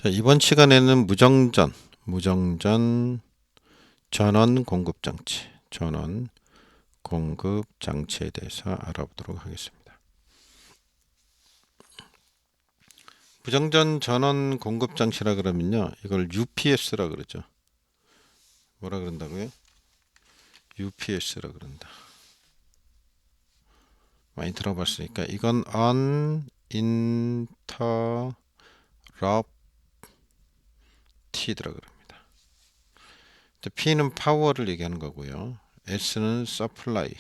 자, 이번 시간에는 무정전 전원 공급 장치, 전원 공급 장치에 대해서 알아보도록 하겠습니다. 무정전 전원 공급 장치라 그러면요, 이걸 UPS라 그러죠. 뭐라 그런다고요? UPS라 그런다. 많이 들어봤으니까 이건 uninterrupted라 그럽니다. P는 파워를 얘기하는 거고요. S는 supply.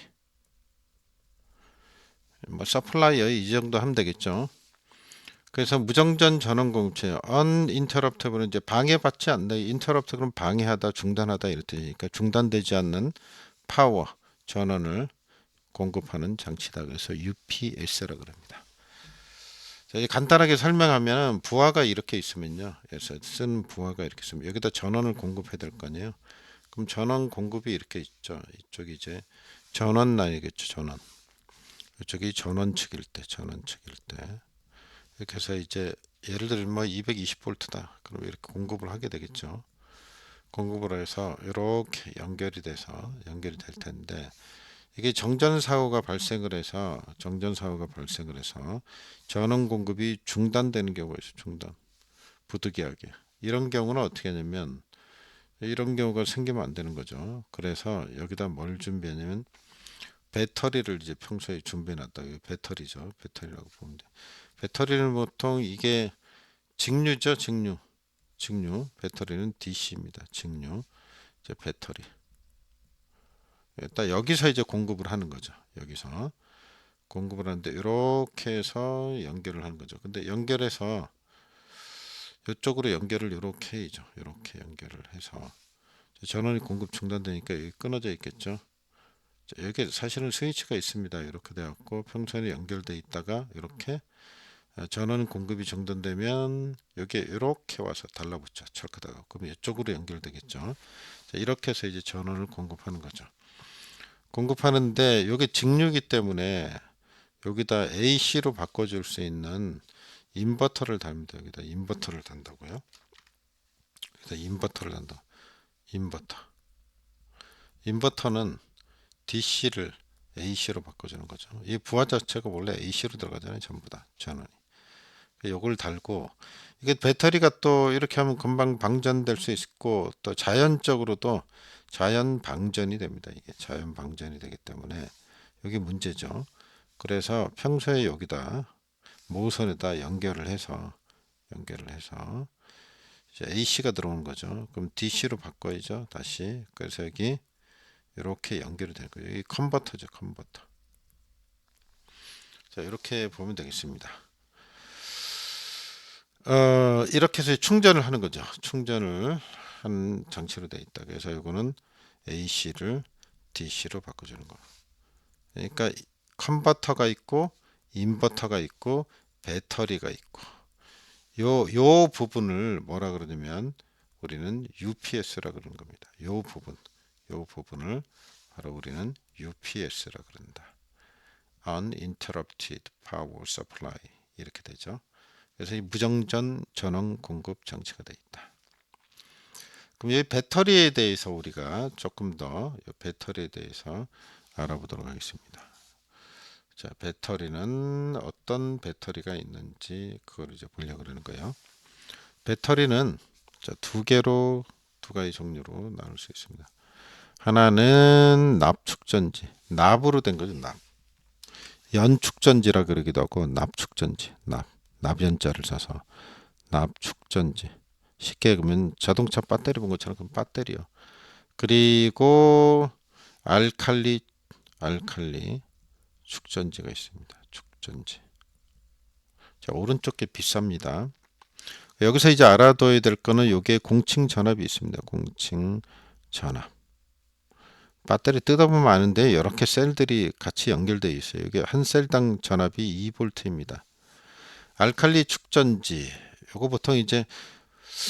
supply의 이 정도 하면 되겠죠. 그래서 무정전 전원 공급체 uninterrupted는 이제 방해받지 않는, interrupt 그럼 방해하다, 중단하다 이런 뜻이니까 중단되지 않는 파워 전원을 공급하는 장치다. 그래서 UPS라고 합니다. 자, 이제 간단하게 설명하면 부하가 이렇게 있으면요. 그래서 쓴 부하가 이렇게 있으면 여기다 전원을 공급해야 될 거 아니에요. 그럼 전원 공급이 이렇게 있죠. 이쪽이 이제 전원 라인이겠죠. 전원. 이쪽이 전원 측일 때, 이렇게 해서 이제 예를 들면 뭐 220V다. 그럼 이렇게 공급을 하게 되겠죠. 공급을 해서 이렇게 연결이 될 텐데, 이게 정전 사고가 발생을 해서 전원 공급이 중단되는 경우가 있어요. 중단. 부득이하게. 이런 경우는 어떻게 하냐면, 이런 경우가 생기면 안 되는 거죠. 그래서 여기다 뭘 준비하냐면 배터리를 이제 평소에 준비해 놨다. 이거 배터리죠. 배터리라고 보면 돼. 배터리는 보통 이게 직류죠. 직류. 배터리는 DC입니다. 직류. 이제 배터리. 일단 여기서 이제 공급을 하는 거죠. 여기서 공급을 하는데 이렇게 해서 연결을 하는 거죠. 근데 연결해서 이쪽으로 연결을 이렇게 해죠. 이렇게 연결을 해서 전원이 공급 중단되니까 여기 끊어져 있겠죠. 자, 여기 사실은 스위치가 있습니다. 이렇게 되었고 평선이 연결돼 있다가 이렇게 전원 공급이 중단되면 여기에 이렇게 와서 달라붙죠. 철크다가. 그럼 이쪽으로 연결되겠죠. 자, 이렇게 해서 이제 전원을 공급하는 거죠. 공급하는데 이게 직류이기 때문에 여기다 AC로 바꿔줄 수 있는 인버터를 답니다. 여기다 인버터를 단다고요. 그래서 인버터를 단다. 인버터는 DC를 AC로 바꿔주는 거죠. 이 부하 자체가 원래 AC로 들어가잖아요. 전부 다 전원이. 요걸 달고, 이게 배터리가 또 이렇게 하면 금방 방전될 수 있고 또 자연적으로도 자연 방전이 됩니다. 이게 자연 방전이 되기 때문에 여기 문제죠. 그래서 평소에 여기다 모선에다 연결을 해서 이제 AC가 들어오는 거죠. 그럼 DC로 바꿔야죠. 다시. 그래서 여기 이렇게 연결이 되는 거예요. 여기 컨버터죠. 컨버터. 자, 이렇게 보면 되겠습니다. 이렇게 해서 충전을 하는 거죠. 충전을 한 장치로 되어 있다. 그래서 이거는 AC를 DC로 바꿔주는 거. 그러니까 컨버터가 있고 인버터가 있고 배터리가 있고 요 부분을 뭐라 그러냐면 우리는 UPS라 그러는 겁니다. 요 부분을 바로 우리는 UPS라 그런다. Uninterrupted Power Supply 이렇게 되죠. 그래서 이 무정전 전원 공급 장치가 되어 있다. 그럼 이 배터리에 대해서 우리가 조금 더 배터리에 대해서 알아보도록 하겠습니다. 자, 배터리는 어떤 배터리가 있는지 그걸 이제 보려고 그러는 거예요. 배터리는 두 가지 종류로 나눌 수 있습니다. 하나는 납축전지, 납으로 된 거죠. 납. 연축전지라 그러기도 하고 납축전지, 납연자를 써서 납축전지. 쉽게 그러면 자동차 배터리 본 것처럼 그 배터리요. 그리고 알칼리 축전지가 있습니다. 축전지. 자, 오른쪽 게 비쌉니다. 여기서 이제 알아둬야 될 거는 요게 공칭 전압이 있습니다. 공칭 전압. 배터리 뜯어보면 아는데 이렇게 셀들이 같이 연결되어 있어요. 이게 한 셀당 전압이 2V입니다. 알칼리 축전지. 요거 보통 이제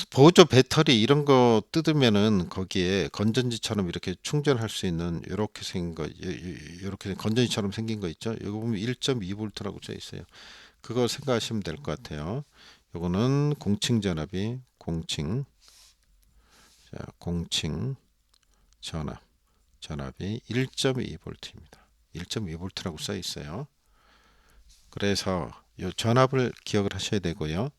보조 배터리 이런 거 뜯으면은 거기에 건전지처럼 이렇게 충전할 수 있는 이렇게 생긴 거, 이렇게 건전지처럼 생긴 거 있죠. 이거 보면 1.2V라고 써 있어요. 그거 생각하시면 될 것 같아요. 요거는 공칭 전압이 공칭 전압이 1.2V입니다. 1.2V라고 써 있어요. 그래서 요 전압을 기억을 하셔야 되고요.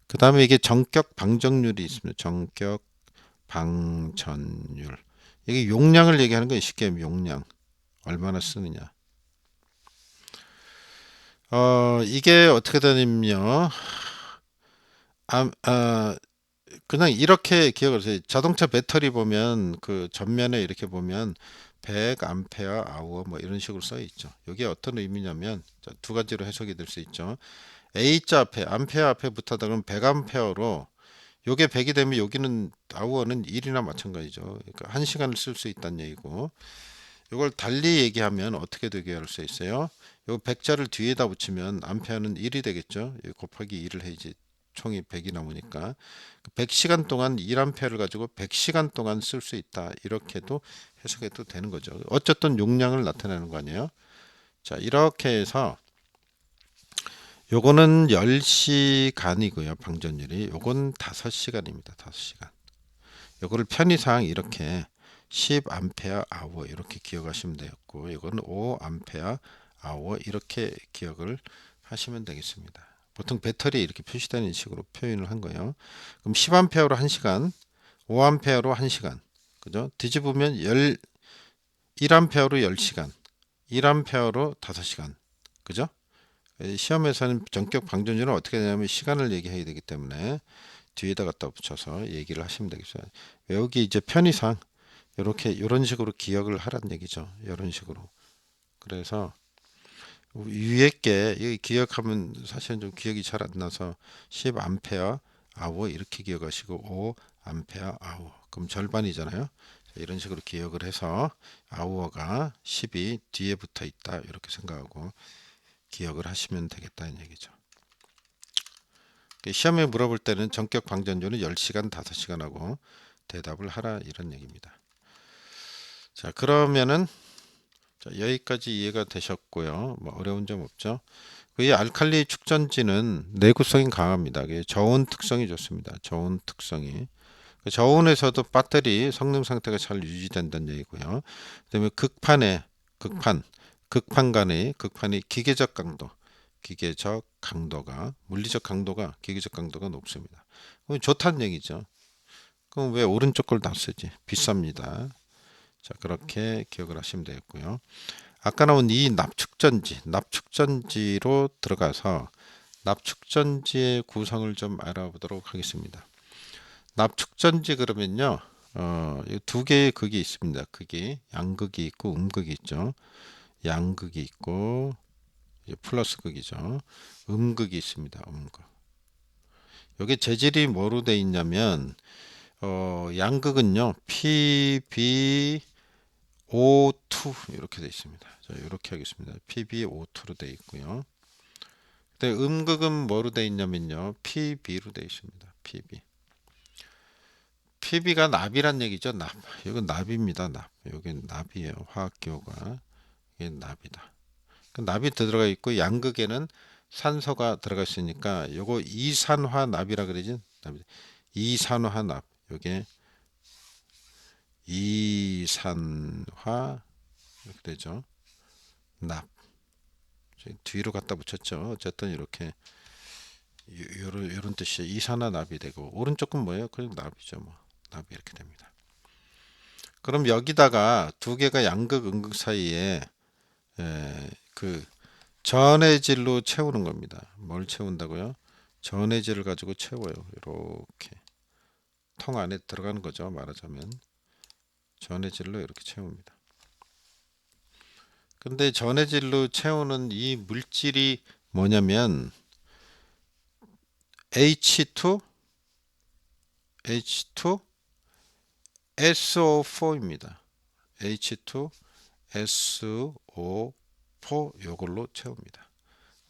그 다음에 이게 전격 방전율이 있습니다. 전격 방전율. 이게 용량을 얘기하는 거예요. 쉽게 하면 용량. 얼마나 쓰느냐. 이게 어떻게 되냐면요. 그냥 이렇게 기억을 하세요. 자동차 배터리 보면 그 전면에 이렇게 보면 100A 뭐 이런 식으로 써 있죠. 이게 어떤 의미냐면 두 가지로 해석이 될 수 있죠. A자 앞에 암페어 앞에 붙었다 그러면 100A로 요게 100이 되면 여기는 아우어는 1이나 마찬가지죠. 그러니까 1시간을 쓸 수 있다는 얘기고, 이걸 달리 얘기하면 어떻게 되게 할 수 있어요? 요 100자를 뒤에다 붙이면 암페어는 1이 되겠죠. 곱하기 2를 해야지 총이 100이 나오니까 100시간 동안 1암페어를 가지고 100시간 동안 쓸 수 있다. 이렇게도 해석해도 되는 거죠. 어쨌든 용량을 나타내는 거 아니에요. 자, 이렇게 해서 요거는 10시간이고요. 방전율이. 요건 5시간입니다. 5시간. 요거를 편의상 이렇게 10A hour 이렇게 기억하시면 되겠고, 이거는 5A hour 이렇게 기억을 하시면 되겠습니다. 보통 배터리에 이렇게 표시되는 식으로 표현을 한 거예요. 그럼 10A로 1시간, 5A로 1시간. 그죠? 뒤집으면 1A로 10시간, 1A로 5시간. 그죠? 시험에서는 전격 방전율은 어떻게 되냐면 시간을 얘기해야 되기 때문에 뒤에다 갖다 붙여서 얘기를 하시면 되겠어요. 외우기 이제 편의상 이렇게 이런 식으로 기억을 하란 얘기죠. 이런 식으로. 그래서 위에 게 기억하면 사실은 좀 기억이 잘 안 나서 10A hour 이렇게 기억하시고 5A hour 그럼 절반이잖아요. 이런 식으로 기억을 해서 hour가 10이 뒤에 붙어 있다 이렇게 생각하고 기억을 하시면 되겠다는 얘기죠. 시험에 물어볼 때는 전격 방전율은 10시간, 5시간하고 대답을 하라 이런 얘기입니다. 자, 그러면은 여기까지 이해가 되셨고요. 뭐 어려운 점 없죠. 이 알칼리 축전지는 내구성이 강합니다. 저온 특성이 좋습니다. 저온 특성이. 저온에서도 배터리 성능 상태가 잘 유지된다는 얘기고요. 그다음에 극판 간의 극판이 기계적 강도가 물리적 강도가 기계적 강도가 높습니다. 그럼 좋다는 얘기죠. 그럼 왜 오른쪽 걸 다 쓰지? 비쌉니다. 자, 그렇게 기억을 하시면 되겠고요. 아까 나온 이 납축전지로 들어가서 납축전지의 구성을 좀 알아보도록 하겠습니다. 납축전지 그러면요, 두 개의 극이 있습니다. 극이 양극이 있고 음극이 있죠. 양극이 있고 플러스 극이죠. 음극이 있습니다. 음극. 여기 재질이 뭐로 돼 있냐면 양극은요 PbO2 이렇게 돼 있습니다. 자, 이렇게 하겠습니다. PbO2로 돼 있고요. 근데 음극은 뭐로 돼 있냐면요 Pb로 돼 있습니다. Pb가 납이란 얘기죠. 납. 이건 납입니다. 납. 여기 납이에요. 화학기호가 이게 납이다. 그 납이 들어가 있고 양극에는 산소가 들어가 있으니까 요거 이산화납이라 그러지. 이산화납. 요게 이산화 이렇게 되죠. 납. 뒤로 갖다 붙였죠. 어쨌든 이렇게 요런 뜻이에요. 이산화납이 되고 오른쪽은 뭐예요? 그냥 납이죠. 뭐 납이 이렇게 됩니다. 그럼 여기다가 두 개가 양극 음극 사이에 그 전해질로 채우는 겁니다. 뭘 채운다고요? 전해질을 가지고 채워요. 이렇게 통 안에 들어가는 거죠. 말하자면 전해질로 이렇게 채웁니다. 근데 전해질로 채우는 이 물질이 뭐냐면 H2 SO4입니다. H2SO4 요걸로 채웁니다.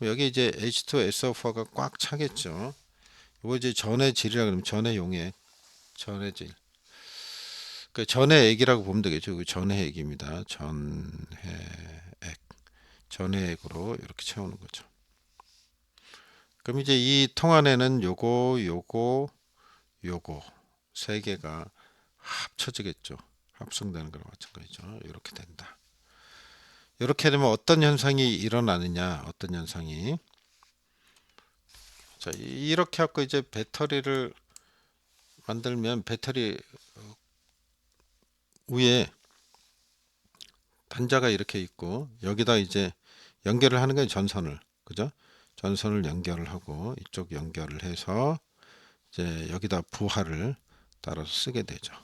여기 이제 H2SO4가 꽉 차겠죠. 이거 이제 전해질이라 그러면 전해질. 그 전해액이라고 보면 되겠죠. 전해액입니다. 전해액으로 이렇게 채우는 거죠. 그럼 이제 이 통 안에는 요거 세 개가 합쳐지겠죠. 합성되는 거랑 마찬가지죠. 이렇게 된다. 이렇게 되면 어떤 현상이 일어나느냐? 어떤 현상이? 자, 이렇게 하고 이제 배터리를 만들면 배터리 위에 단자가 이렇게 있고 여기다 이제 연결을 하는 게 전선을, 그죠? 전선을 연결을 하고 이쪽 연결을 해서 이제 여기다 부하를 따라서 쓰게 되죠.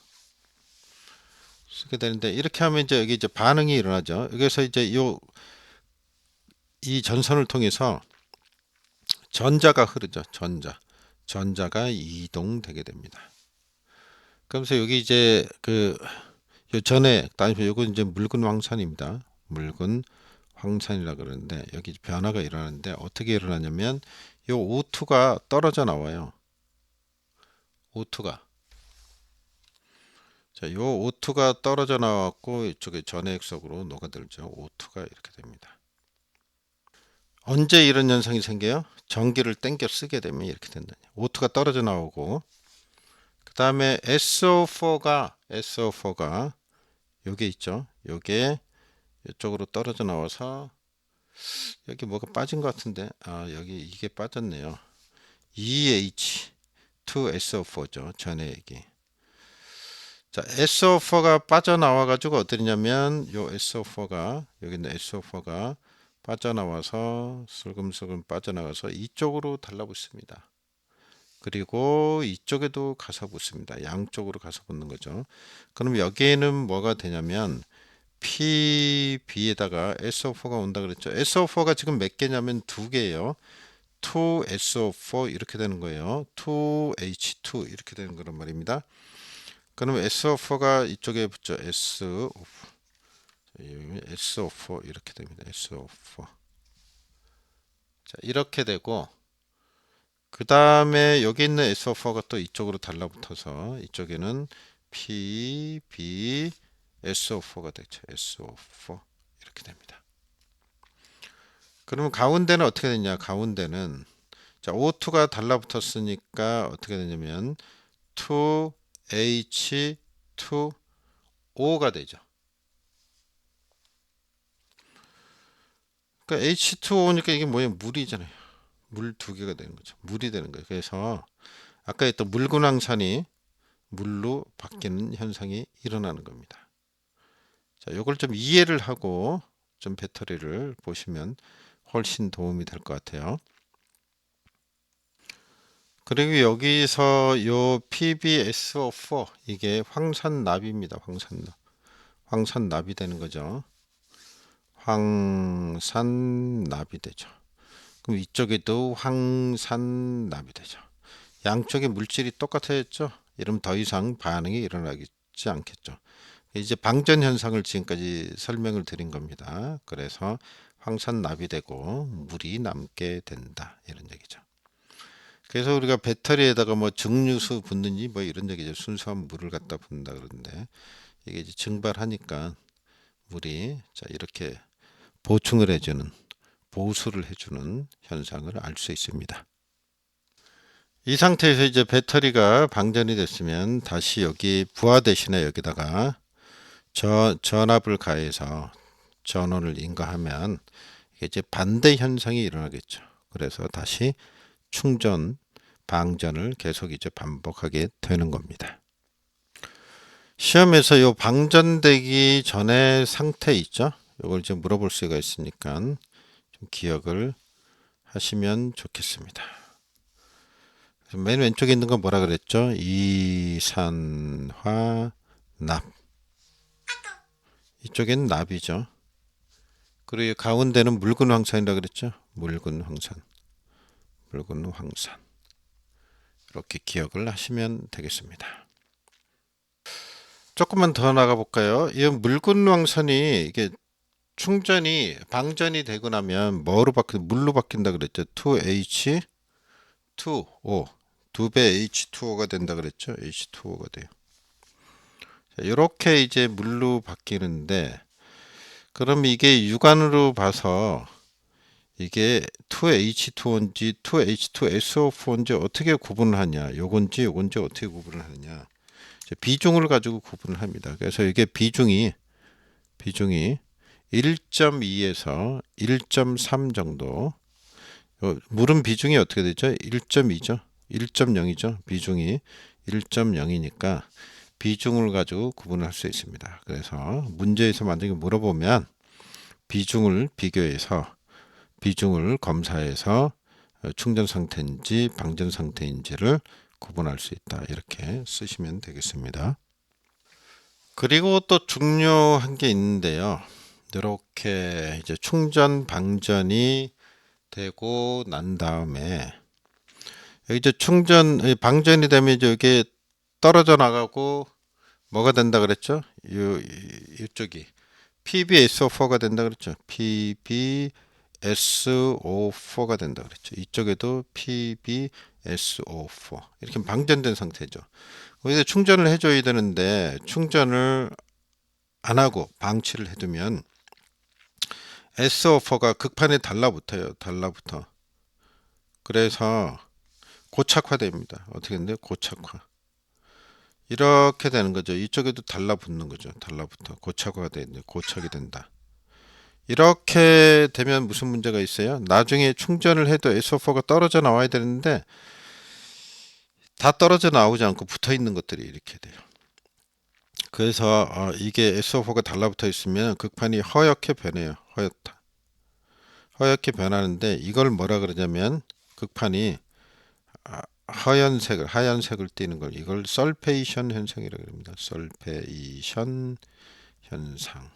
쓰게 되는데 이렇게 하면 이제 여기 이제 반응이 일어나죠. 여기서 이제 이 전선을 통해서 전자가 흐르죠. 전자가 이동되게 됩니다. 그러면서 여기 이제 요 전에 요거 이제 묽은 황산입니다. 묽은 황산이라 그러는데 여기 변화가 일어나는데 어떻게 일어나냐면 요 O2가 떨어져 나와요. O2가. 자, 요 O2가 떨어져 나왔고 이쪽에 전해액석으로 녹아들죠. O2가 이렇게 됩니다. 언제 이런 현상이 생겨요? 전기를 땡겨 쓰게 되면 이렇게 된다. O2가 떨어져 나오고 그 다음에 SO4가 요게 있죠. 요게 이쪽으로 떨어져 나와서 여기 뭐가 빠진 것 같은데 여기 이게 빠졌네요. EH2SO4죠. 전에 얘기. 자, SO4가 빠져나와 가지고 어떠냐면 요 SO4가 여기 있는 SO4가 빠져나와서 슬금슬금 빠져나가서 이쪽으로 달라붙습니다. 그리고 이쪽에도 가서 붙습니다. 양쪽으로 가서 붙는 거죠. 그럼 여기에는 뭐가 되냐면 PB에다가 SO4가 온다 그랬죠. SO4가 지금 몇 개냐면 두 개예요. 2SO4 이렇게 되는 거예요. 2H2 이렇게 되는 거란 말입니다. 그럼 SO4가 이쪽에 붙죠. SO4 이렇게 됩니다. SO4. 자, 이렇게 되고 그 다음에 여기 있는 SO4가 또 이쪽으로 달라붙어서 이쪽에는 PbSO4가 되죠. SO4 이렇게 됩니다. 그러면 가운데는 어떻게 되냐? 가운데는 자, O2가 달라붙었으니까 어떻게 되냐면 2H2O가 되죠. 그러니까 H2O니까 이게 뭐예요? 물이잖아요. 물 두 개가 되는 거죠. 물이 되는 거예요. 그래서 아까 했던 묽은 황산이 물로 바뀌는 현상이 일어나는 겁니다. 자, 이걸 좀 이해를 하고 좀 배터리를 보시면 훨씬 도움이 될 것 같아요. 그리고 여기서 요 PbSO4 이게 황산납입니다. 황산납이 되는 거죠. 황산납이 되죠. 그럼 이쪽에도 황산납이 되죠. 양쪽의 물질이 똑같아졌죠. 이러면 더 이상 반응이 일어나지 않겠죠. 이제 방전 현상을 지금까지 설명을 드린 겁니다. 그래서 황산납이 되고 물이 남게 된다 이런 얘기죠. 그래서 우리가 배터리에다가 뭐 증류수 붓는지 뭐 이런 얘기죠. 순수한 물을 갖다 붓는다 그러는데 이게 이제 증발하니까 물이 자 이렇게 보충을 해주는 보수를 해주는 현상을 알 수 있습니다. 이 상태에서 이제 배터리가 방전이 됐으면 다시 여기 부하 대신에 여기다가 전압을 가해서 전원을 인가하면 이게 이제 반대 현상이 일어나겠죠. 그래서 다시 충전, 방전을 계속 이제 반복하게 되는 겁니다. 시험에서 요 방전되기 전에 상태 있죠? 이걸 이제 물어볼 수가 있으니까 좀 기억을 하시면 좋겠습니다. 맨 왼쪽에 있는 건 뭐라 그랬죠? 이산화납. 이쪽엔 납이죠. 그리고 가운데는 묽은 황산이라 그랬죠? 묽은 황산. 이렇게 기억을 하시면 되겠습니다. 조금만 더 나가 볼까요? 이 묽은 황산이 이게 충전이 방전이 되고 나면 물로 바뀐다 그랬죠? 2H2O. 두 배 H2O가 된다 그랬죠? H2O가 돼요. 이렇게 이제 물로 바뀌는데 그럼 이게 육안으로 봐서 이게 2H2O인지 2H2SO4인지 어떻게 구분을 하냐, 요건지 어떻게 구분을 하느냐, 비중을 가지고 구분을 합니다. 그래서 이게 비중이 1.2에서 1.3 정도, 물은 비중이 어떻게 되죠? 1.2죠. 1.0이죠. 비중이 1.0이니까 비중을 가지고 구분할 수 있습니다. 그래서 문제에서 만약에 물어보면 비중을 비교해서 비중을 검사해서 충전 상태인지 방전 상태인지를 구분할 수 있다. 이렇게 쓰시면 되겠습니다. 그리고 또 중요한 게 있는데요. 이렇게 이제 충전 방전이 되고 난 다음에 여기 이제 충전 방전이 되면 이제 이게 떨어져 나가고 뭐가 된다 그랬죠? 이쪽이 PbSO4가 된다 그랬죠. PbSO4가 된다 그랬죠. 이쪽에도 PbSO4 이렇게 방전된 상태죠. 거기서 충전을 해줘야 되는데 충전을 안 하고 방치를 해두면 SO4가 극판에 달라붙어요. 달라붙어. 그래서 고착화됩니다. 어떻게 되는데 고착화. 이렇게 되는 거죠. 이쪽에도 달라붙는 거죠. 달라붙어. 고착화가 되는데 고착이 된다. 이렇게 되면 무슨 문제가 있어요? 나중에 충전을 해도 SO4가 떨어져 나와야 되는데 다 떨어져 나오지 않고 붙어 있는 것들이 이렇게 돼요. 그래서 이게 SO4가 달라붙어 있으면 극판이 허옇게 변해요. 허옇게 변하는데 이걸 뭐라 그러냐면 극판이 하얀색을 띠는 걸 이걸 설페이션 현상이라고 합니다. 설페이션 현상.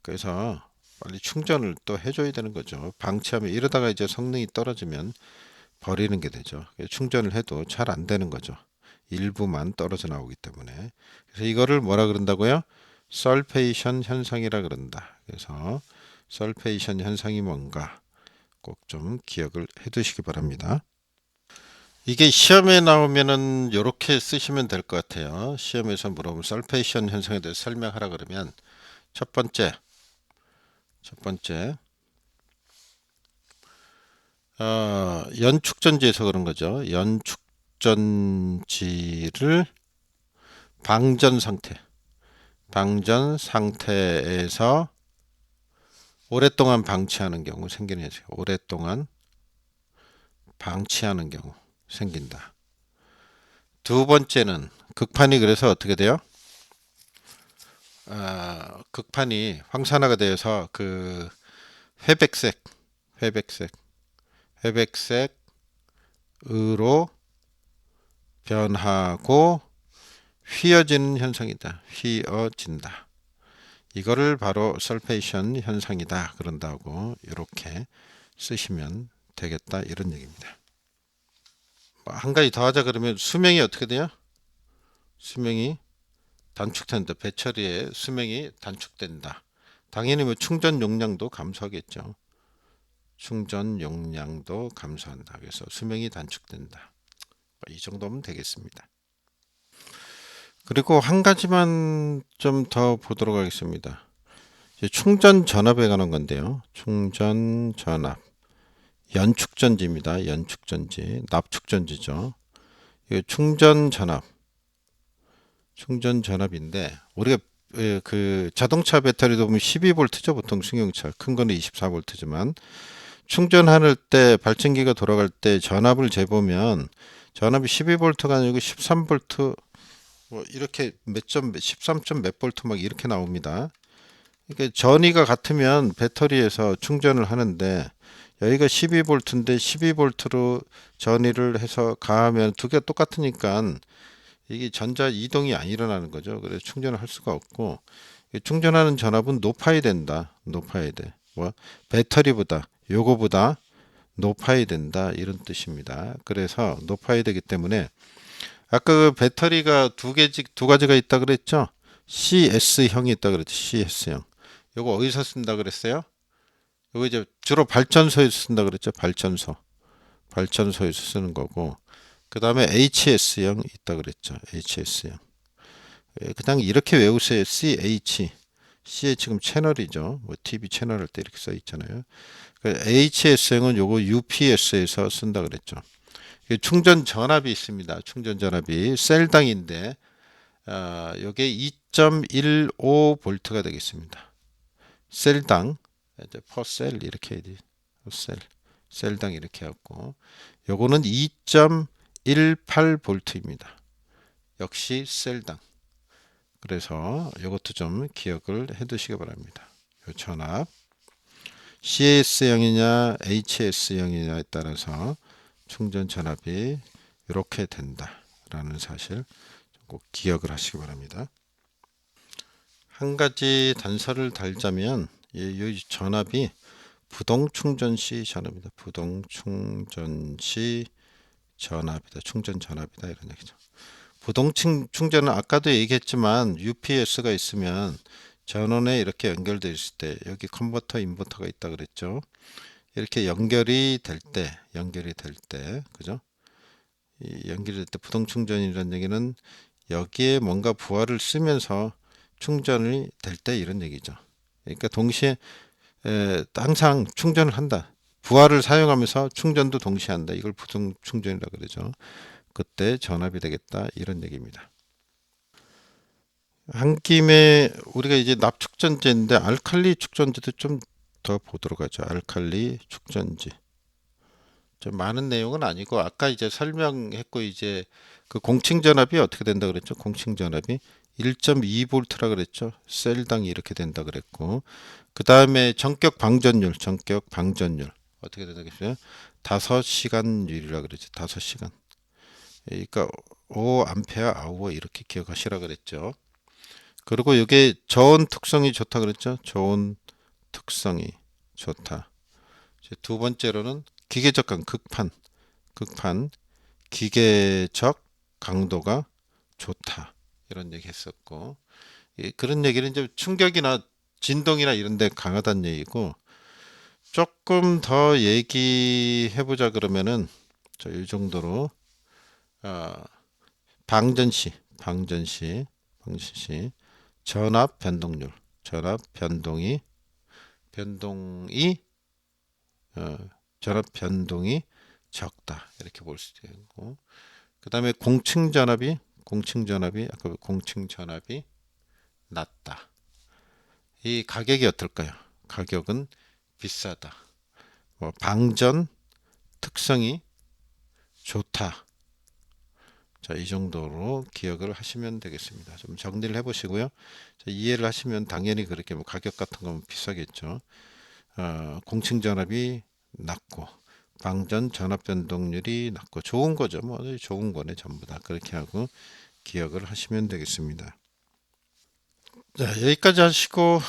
그래서 빨리 충전을 또 해줘야 되는 거죠. 방치하면 이러다가 이제 성능이 떨어지면 버리는 게 되죠. 충전을 해도 잘 안 되는 거죠. 일부만 떨어져 나오기 때문에. 그래서 이거를 뭐라 그런다고요? 설페이션 현상이라 그런다. 그래서 설페이션 현상이 뭔가 꼭 좀 기억을 해 두시기 바랍니다. 이게 시험에 나오면은 이렇게 쓰시면 될 것 같아요. 시험에서 물어보면 설페이션 현상에 대해서 설명하라 그러면 첫 번째 연축전지에서 그런 거죠. 연축전지를 방전 상태에서 오랫동안 방치하는 경우 생기는 현상. 오랫동안 방치하는 경우 생긴다. 두 번째는 극판이 그래서 어떻게 돼요? 극판이 황산화가 되어서 그 회백색으로 변하고 휘어지는 현상이다. 휘어진다. 이거를 바로 설페이션 현상이다. 그런다고 이렇게 쓰시면 되겠다. 이런 얘기입니다. 한 가지 더 하자 그러면 수명이 어떻게 돼요? 수명이 단축된다. 배터리의 수명이 단축된다. 당연히 뭐 충전 용량도 감소하겠죠. 충전 용량도 감소한다. 그래서 수명이 단축된다. 이 정도면 되겠습니다. 그리고 한 가지만 좀 더 보도록 하겠습니다. 충전 전압에 관한 건데요. 충전 전압. 연축전지입니다. 연축전지. 납축전지죠. 충전 전압인데 우리가 그 자동차 배터리도 보면 12V죠. 보통 승용차. 큰 거는 24V지만 충전할 때 발전기가 돌아갈 때 전압을 재보면 전압이 12V가 아니고 13V 뭐 이렇게 몇 점 13점 몇 볼트 막 이렇게 나옵니다. 이게 전위가 같으면 배터리에서 충전을 하는데 여기가 12V인데 12V로 전위를 해서 가하면 두 개가 똑같으니까 이게 전자 이동이 안 일어나는 거죠. 그래서 충전을 할 수가 없고 충전하는 전압은 높아야 된다. 높아야 돼. 뭐 배터리보다 요거보다 높아야 된다. 이런 뜻입니다. 그래서 높아야 되기 때문에 아까 그 배터리가 두 가지가 있다 그랬죠? CS형이 있다 그랬죠. CS형. 요거 어디서 쓴다 그랬어요? 요거 이제 주로 발전소에서 쓴다 그랬죠. 발전소에서 쓰는 거고. 그 다음에 HS형 있다 그랬죠. HS형. 그냥 이렇게 외우세요. CH. C에 지금 채널이죠. 뭐 TV 채널 할 때 이렇게 써 있잖아요. HS형은 요거 UPS에서 쓴다 그랬죠. 충전 전압이 있습니다. 충전 전압이 셀당인데 요게 2.15V가 되겠습니다. 셀당 이제 퍼셀 이렇게 해야지. 셀당 이렇게 하고 요거는 2.18V입니다. 역시 셀당. 그래서 이것도 좀 기억을 해 두시기 바랍니다. 요 전압 CS형이냐 HS형이냐에 따라서 충전 전압이 이렇게 된다라는 사실 꼭 기억을 하시기 바랍니다. 한 가지 단서를 달자면 이 전압이 부동 충전 시 전압입니다. 부동 충전 시 전압이다. 충전 전압이다 이런 얘기죠. 부동 충전은 아까도 얘기했지만 UPS가 있으면 전원에 이렇게 연결되어 있을 때 여기 컨버터 인버터가 있다 그랬죠. 이렇게 연결이 될 때 그죠? 이 연결이 될 때 부동 충전이라는 얘기는 여기에 뭔가 부하를 쓰면서 충전이 될 때 이런 얘기죠. 그러니까 동시에 항상 충전을 한다. 부하를 사용하면서 충전도 동시에 한다. 이걸 부동 충전이라고 그러죠. 그때 전압이 되겠다 이런 얘기입니다. 한 김에 우리가 이제 납축전지인데 알칼리 축전지도 좀 더 보도록 하죠. 알칼리 축전지. 좀 많은 내용은 아니고 아까 이제 설명했고 이제 그 공칭 전압이 어떻게 된다 그랬죠? 공칭 전압이 1.2V라 그랬죠. 셀당이 이렇게 된다 그랬고 그 다음에 전격 방전율 어떻게 된다 그랬어요? 5시간율이라 그랬죠. 5시간. 그러니까 5A 아워 이렇게 기억하시라 그랬죠. 그리고 이게 저온 특성이 좋다 그랬죠. 저온 특성이 좋다. 이제 두 번째로는 기계적 극판 기계적 강도가 좋다 이런 얘기 했었고 그런 얘기는 이제 충격이나 진동이나 이런 데 강하다는 얘기고 조금 더 얘기해보자 그러면은 이 정도로 방전시 전압 변동률 전압 변동이 전압 변동이 적다 이렇게 볼 수 있고 그 다음에 공층 전압이 아까 공층 전압이 낮다. 이 가격이 어떨까요? 가격은 비싸다. 뭐 방전 특성이 좋다. 자, 이 정도로 기억을 하시면 되겠습니다. 좀 정리를 해보시고요. 자, 이해를 하시면 당연히 그렇게 뭐 가격 같은 거면 비싸겠죠. 공층 전압이 낮고 방전 전압 변동률이 낮고 좋은 거죠. 뭐 좋은 거네 전부 다 그렇게 하고 기억을 하시면 되겠습니다. 자, 여기까지 하시고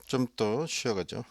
좀 더 쉬어가죠.